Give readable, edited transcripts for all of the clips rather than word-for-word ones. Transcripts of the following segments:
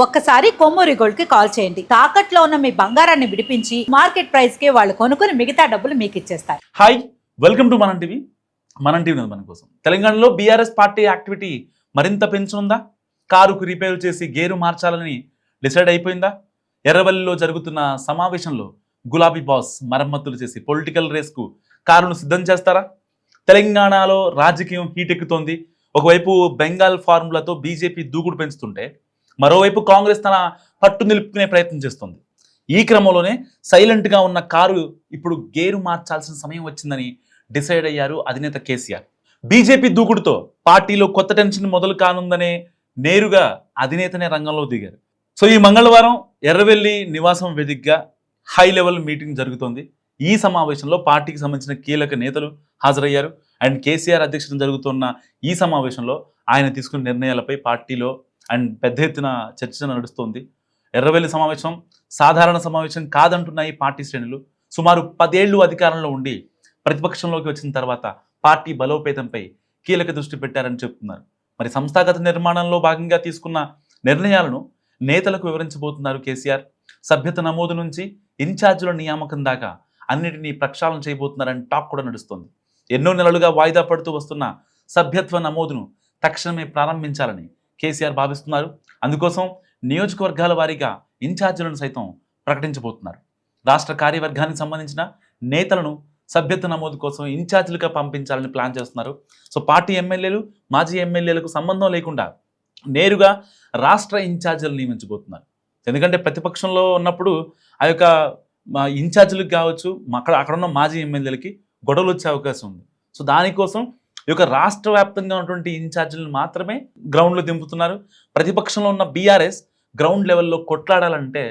ఒక్కసారి కొమ్మూరి గోల్డ్ కి కాల్ చేయండి. తాకట్లో ఉన్న మీ బంగారాన్ని విడిపించి మార్కెట్ ప్రైస్ కి వాళ్ళు కొనుక్కుని మిగతా డబ్బులు మీకు ఇచ్చేస్తారు. హాయ్, వెల్కమ్ టు మనం టీవీ. మనం టీవీ మన కోసం. తెలంగాణలో బీఆర్ఎస్ పార్టీ యాక్టివిటీ మరింత పెంచనుందా? కారుకు రిపేర్ చేసి గేరు మార్చాలని డిసైడ్ అయిపోయిందా? ఎర్రవల్లిలో జరుగుతున్న సమావేశంలో గులాబీ బాస్ మరమ్మతులు చేసి పొలిటికల్ రేస్కు కారును సిద్ధం చేస్తారా? తెలంగాణలో రాజకీయం హీట్ ఎక్కుతోంది. ఒకవైపు బెంగాల్ ఫార్ములాతో బీజేపీ దూకుడు పెంచుతుంటే మరోవైపు కాంగ్రెస్ తన పట్టు నిలుపుకునే ప్రయత్నం చేస్తుంది. ఈ క్రమంలోనే సైలెంట్గా ఉన్న కారు ఇప్పుడు గేరు మార్చాల్సిన సమయం వచ్చిందని డిసైడ్ అయ్యారు అధినేత కేసీఆర్. బీజేపీ దూకుడుతో పార్టీలో కొత్త టెన్షన్ మొదలు కానుందనే నేరుగా అధినేతనే రంగంలో దిగారు. సో ఈ మంగళవారం ఎర్రవెల్లి నివాసం వేదికగా హై లెవెల్ మీటింగ్ జరుగుతోంది. ఈ సమావేశంలో పార్టీకి సంబంధించిన కీలక నేతలు హాజరయ్యారు. అండ్ కేసీఆర్ అధ్యక్షతన జరుగుతున్న ఈ సమావేశంలో ఆయన తీసుకున్న నిర్ణయాలపై పార్టీలో అండ్ పెద్ద ఎత్తున చర్చ నడుస్తోంది. ఎర్రవెల్లి సమావేశం సాధారణ సమావేశం కాదంటున్నాయి పార్టీ శ్రేణులు. సుమారు 10 ఏళ్లు అధికారంలో ఉండి ప్రతిపక్షంలోకి వచ్చిన తర్వాత పార్టీ బలోపేతంపై కీలక దృష్టి పెట్టారని చెప్తున్నారు. మరి సంస్థాగత నిర్మాణంలో భాగంగా తీసుకున్న నిర్ణయాలను నేతలకు వివరించబోతున్నారు కేసీఆర్. సభ్యత నమోదు నుంచి ఇన్ఛార్జీల నియామకం దాకా అన్నిటినీ ప్రక్షాళన చేయబోతున్నారని టాక్ కూడా నడుస్తోంది. ఎన్నో నెలలుగా వాయిదా పడుతూ వస్తున్న సభ్యత్వ నమోదును తక్షణమే ప్రారంభించాలని కేసీఆర్ భావిస్తున్నారు. అందుకోసం నియోజకవర్గాల వారీగా ఇన్ఛార్జీలను సైతం ప్రకటించబోతున్నారు. రాష్ట్ర కార్యవర్గానికి సంబంధించిన నేతలను సభ్యత్వ నమోదు కోసం ఇన్ఛార్జీలుగా పంపించాలని ప్లాన్ చేస్తున్నారు. సో పార్టీ ఎమ్మెల్యేలు, మాజీ ఎమ్మెల్యేలకు సంబంధం లేకుండా నేరుగా రాష్ట్ర ఇన్ఛార్జీలు నియమించబోతున్నారు. ఎందుకంటే ప్రతిపక్షంలో ఉన్నప్పుడు ఆ యొక్క ఇన్ఛార్జీలకు కావచ్చు, అక్కడ ఉన్న మాజీ ఎమ్మెల్యేలకి గొడవలు వచ్చే అవకాశం ఉంది. సో దానికోసం ఈ యొక్క రాష్ట్ర వ్యాప్తంగా ఉన్నటువంటి ఇన్ఛార్జీలను మాత్రమే గ్రౌండ్లో దింపుతున్నారు. ప్రతిపక్షంలో ఉన్న బీఆర్ఎస్ గ్రౌండ్ లెవెల్లో కొట్లాడాలంటే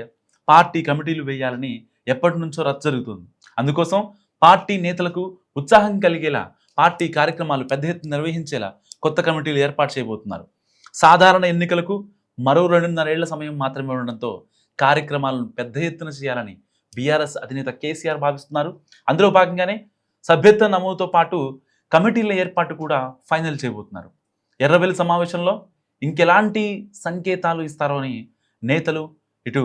పార్టీ కమిటీలు వేయాలని ఎప్పటి నుంచో రచ్చ జరుగుతుంది. అందుకోసం పార్టీ నేతలకు ఉత్సాహం కలిగేలా పార్టీ కార్యక్రమాలు పెద్ద ఎత్తున నిర్వహించేలా కొత్త కమిటీలు ఏర్పాటు చేయబోతున్నారు. సాధారణ ఎన్నికలకు మరో 2.5 ఏళ్ల సమయం మాత్రమే ఉండడంతో కార్యక్రమాలను పెద్ద ఎత్తున చేయాలని బీఆర్ఎస్ అధినేత కేసీఆర్ భావిస్తున్నారు. అందులో భాగంగానే సభ్యత్వ నమోదుతో పాటు కమిటీల ఏర్పాటు కూడా ఫైనల్ చేయబోతున్నారు. ఎర్రవెల్లి సమావేశంలో ఇంకెలాంటి సంకేతాలు ఇస్తారో అని నేతలు, ఇటు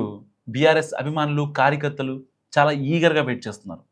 బీఆర్ఎస్ అభిమానులు, కార్యకర్తలు చాలా ఈగర్గా వెయిట్ చేస్తున్నారు.